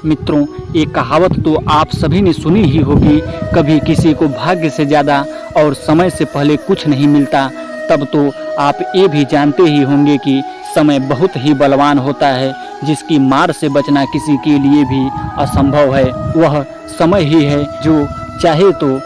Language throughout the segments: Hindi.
मित्रों, एक कहावत तो आप सभी ने सुनी ही होगी, कभी किसी को भाग्य से ज़्यादा और समय से पहले कुछ नहीं मिलता। तब तो आप ये भी जानते ही होंगे कि समय बहुत ही बलवान होता है, जिसकी मार से बचना किसी के लिए भी असंभव है। वह समय ही है जो चाहे तो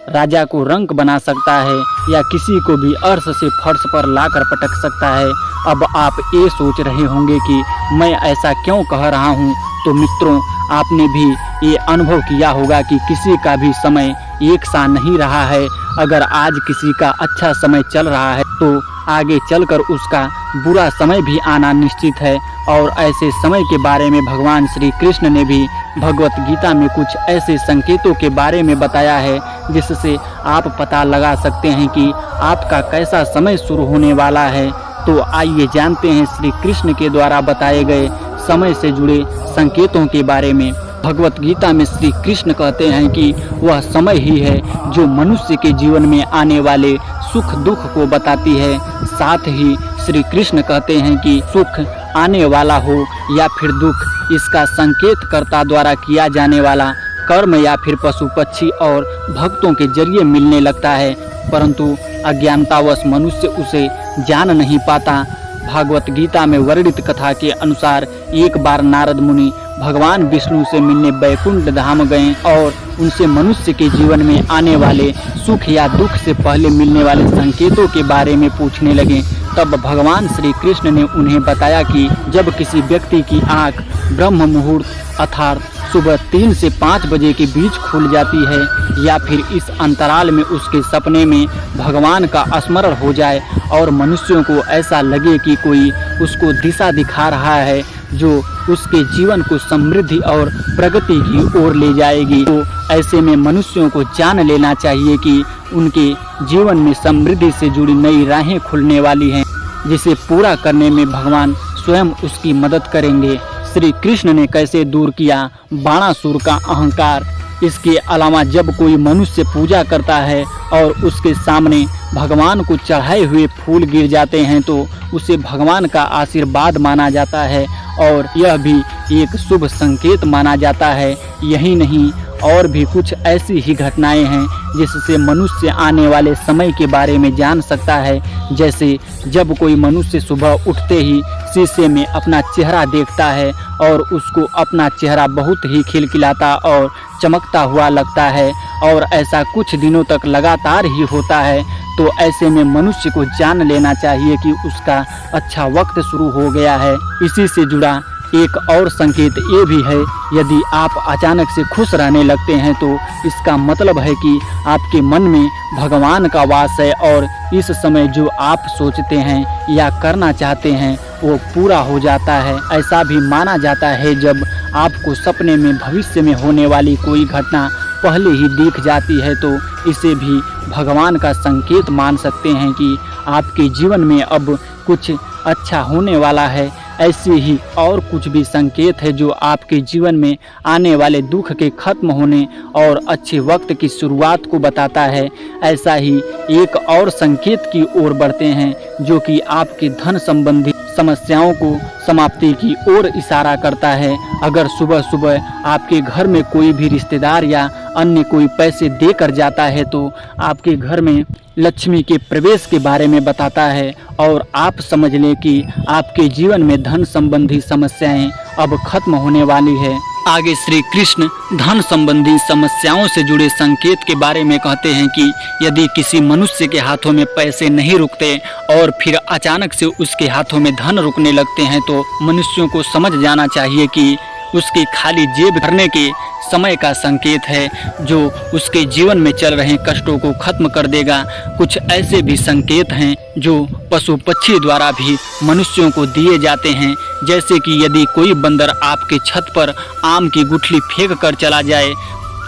राजा को रंक बना सकता है या किसी को भी अर्श से फर्श पर लाकर पटक सकता है। अब आप ये सोच रहे होंगे कि मैं ऐसा क्यों कह रहा हूँ। तो मित्रों, आपने भी ये अनुभव किया होगा कि किसी का भी समय एक सा नहीं रहा है। अगर आज किसी का अच्छा समय चल रहा है तो आगे चलकर उसका बुरा समय भी आना निश्चित है। और ऐसे समय के बारे में भगवान श्री कृष्ण ने भी भगवत गीता में कुछ ऐसे संकेतों के बारे में बताया है जिससे आप पता लगा सकते हैं कि आपका कैसा समय शुरू होने वाला है। तो आइए जानते हैं श्री कृष्ण के द्वारा बताए गए समय से जुड़े संकेतों के बारे में। भगवत गीता में श्री कृष्ण कहते हैं कि वह समय ही है जो मनुष्य के जीवन में आने वाले सुख दुख को बताती है। साथ ही श्री कृष्ण कहते हैं कि सुख आने वाला हो या फिर दुख, इसका संकेत कर्ता द्वारा किया जाने वाला कर्म या फिर पशु पक्षी और भक्तों के जरिए मिलने लगता है, परंतु अज्ञानतावश मनुष्य उसे जान नहीं पाता। भागवत गीता में वर्णित कथा के अनुसार एक बार नारद मुनि भगवान विष्णु से मिलने वैकुंठ धाम गए और उनसे मनुष्य के जीवन में आने वाले सुख या दुख से पहले मिलने वाले संकेतों के बारे में पूछने लगे। तब भगवान श्री कृष्ण ने उन्हें बताया कि जब किसी व्यक्ति की आंख ब्रह्म मुहूर्त अर्थात सुबह 3 से 5 बजे के बीच खुल जाती है या फिर इस अंतराल में उसके सपने में भगवान का स्मरण हो जाए और मनुष्यों को ऐसा लगे कि कोई उसको दिशा दिखा रहा है जो उसके जीवन को समृद्धि और प्रगति की ओर ले जाएगी, तो ऐसे में मनुष्यों को जान लेना चाहिए कि उनके जीवन में समृद्धि से जुड़ी नई राहें खुलने वाली हैं, जिसे पूरा करने में भगवान स्वयं उसकी मदद करेंगे। श्री कृष्ण ने कैसे दूर किया बाणासुर का अहंकार। इसके अलावा जब कोई मनुष्य पूजा करता है और उसके सामने भगवान को चढ़ाए हुए फूल गिर जाते हैं तो उसे भगवान का आशीर्वाद माना जाता है और यह भी एक शुभ संकेत माना जाता है। यही नहीं, और भी कुछ ऐसी ही घटनाएं हैं जिससे मनुष्य आने वाले समय के बारे में जान सकता है। जैसे जब कोई मनुष्य सुबह उठते ही शीशे में अपना चेहरा देखता है और उसको अपना चेहरा बहुत ही खिलखिलाता और चमकता हुआ लगता है और ऐसा कुछ दिनों तक लगातार ही होता है, तो ऐसे में मनुष्य को जान लेना चाहिए कि उसका अच्छा वक्त शुरू हो गया है। इसी से जुड़ा एक और संकेत ये भी है, यदि आप अचानक से खुश रहने लगते हैं तो इसका मतलब है कि आपके मन में भगवान का वास है और इस समय जो आप सोचते हैं या करना चाहते हैं वो पूरा हो जाता है। ऐसा भी माना जाता है जब आपको सपने में भविष्य में होने वाली कोई घटना पहले ही दिख जाती है तो इसे भी भगवान का संकेत मान सकते हैं कि आपके जीवन में अब कुछ अच्छा होने वाला है। ऐसे ही और कुछ भी संकेत है जो आपके जीवन में आने वाले दुख के खत्म होने और अच्छे वक्त की शुरुआत को बताता है। ऐसा ही एक और संकेत की ओर बढ़ते हैं जो कि आपके धन संबंधी समस्याओं को समाप्ति की ओर इशारा करता है। अगर सुबह सुबह आपके घर में कोई भी रिश्तेदार या अन्य कोई पैसे देकर जाता है तो आपके घर में लक्ष्मी के प्रवेश के बारे में बताता है और आप समझ लें कि आपके जीवन में धन संबंधी समस्याएं अब खत्म होने वाली है। आगे श्री कृष्ण धन संबंधी समस्याओं से जुड़े संकेत के बारे में कहते हैं कि यदि किसी मनुष्य के हाथों में पैसे नहीं रुकते और फिर अचानक से उसके हाथों में धन रुकने लगते हैं तो मनुष्यों को समझ जाना चाहिए कि उसकी खाली जेब भरने के समय का संकेत है जो उसके जीवन में चल रहे कष्टों को खत्म कर देगा। कुछ ऐसे भी संकेत हैं जो पशु पक्षी द्वारा भी मनुष्यों को दिए जाते हैं, जैसे कि यदि कोई बंदर आपके छत पर आम की गुठली फेंक कर चला जाए,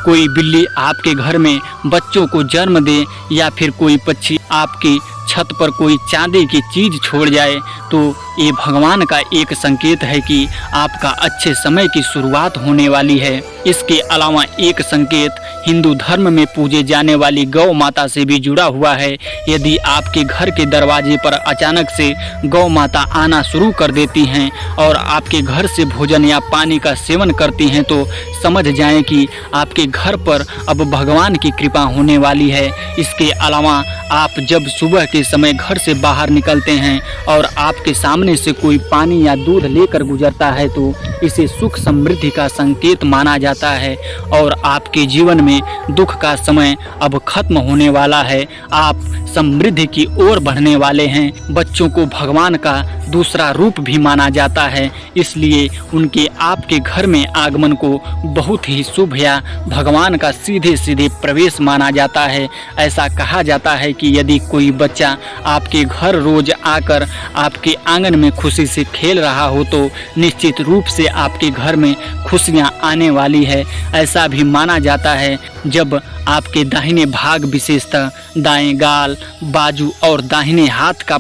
कोई बिल्ली आपके घर में बच्चों को जन्म दे या फिर कोई पक्षी आपकी छत पर कोई चांदी की चीज छोड़ जाए, तो ये भगवान का एक संकेत है कि आपका अच्छे समय की शुरुआत होने वाली है। इसके अलावा एक संकेत हिंदू धर्म में पूजे जाने वाली गौ माता से भी जुड़ा हुआ है। यदि आपके घर के दरवाजे पर अचानक से गौ माता आना शुरू कर देती हैं और आपके घर से भोजन या पानी का सेवन करती हैं तो समझ जाएं कि आपके घर पर अब भगवान की कृपा होने वाली है। इसके अलावा आप जब सुबह के समय घर से बाहर निकलते हैं और आपके सामने से कोई पानी या दूध लेकर गुजरता है तो इसे सुख समृद्धि का संकेत माना जाता है और आपके जीवन में दुख का समय अब खत्म होने वाला है। आप समृद्धि की ओर बढ़ने वाले हैं। बच्चों को भगवान का दूसरा रूप भी माना जाता है, इसलिए उनके आपके घर में आगमन को बहुत ही शुभ या भगवान का सीधे सीधे प्रवेश माना जाता है। ऐसा कहा जाता है कि यदि कोई बच्चा आपके घर रोज आकर आपके आंगन में खुशी से खेल रहा हो तो निश्चित रूप से आपके घर में खुशियां आने वाली है। ऐसा भी माना जाता है जब आपके दाहिने भाग विशेषतः दाएं गाल, बाजू और दाहिने हाथ का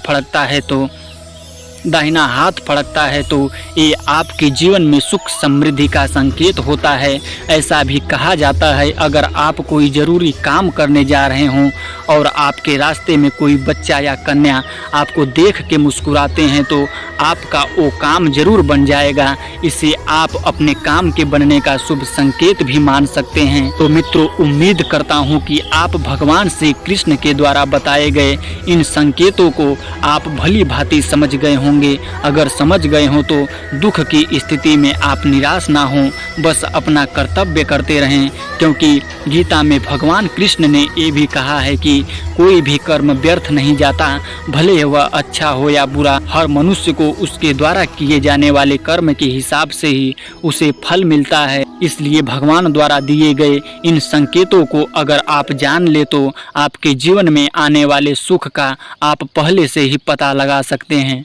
दाहिना हाथ फड़कता है तो ये आपके जीवन में सुख समृद्धि का संकेत होता है। ऐसा भी कहा जाता है अगर आप कोई ज़रूरी काम करने जा रहे हों और आपके रास्ते में कोई बच्चा या कन्या आपको देख के मुस्कुराते हैं तो आपका वो काम जरूर बन जाएगा। इसे आप अपने काम के बनने का शुभ संकेत भी मान सकते हैं। तो मित्रों, उम्मीद करता हूँ कि आप भगवान श्री कृष्ण के द्वारा बताए गए इन संकेतों को आप भली भांति समझ गए होंगे। अगर समझ गए हो तो दुख की स्थिति में आप निराश ना हो, बस अपना कर्तव्य करते रहें, क्योंकि गीता में भगवान कृष्ण ने ये भी कहा है कि कोई भी कर्म व्यर्थ नहीं जाता, भले वह अच्छा हो या बुरा। हर मनुष्य को उसके द्वारा किए जाने वाले कर्म के हिसाब से ही उसे फल मिलता है। इसलिए भगवान द्वारा दिए गए इन संकेतों को अगर आप जान ले तो आपके जीवन में आने वाले सुख का आप पहले से ही पता लगा सकते हैं।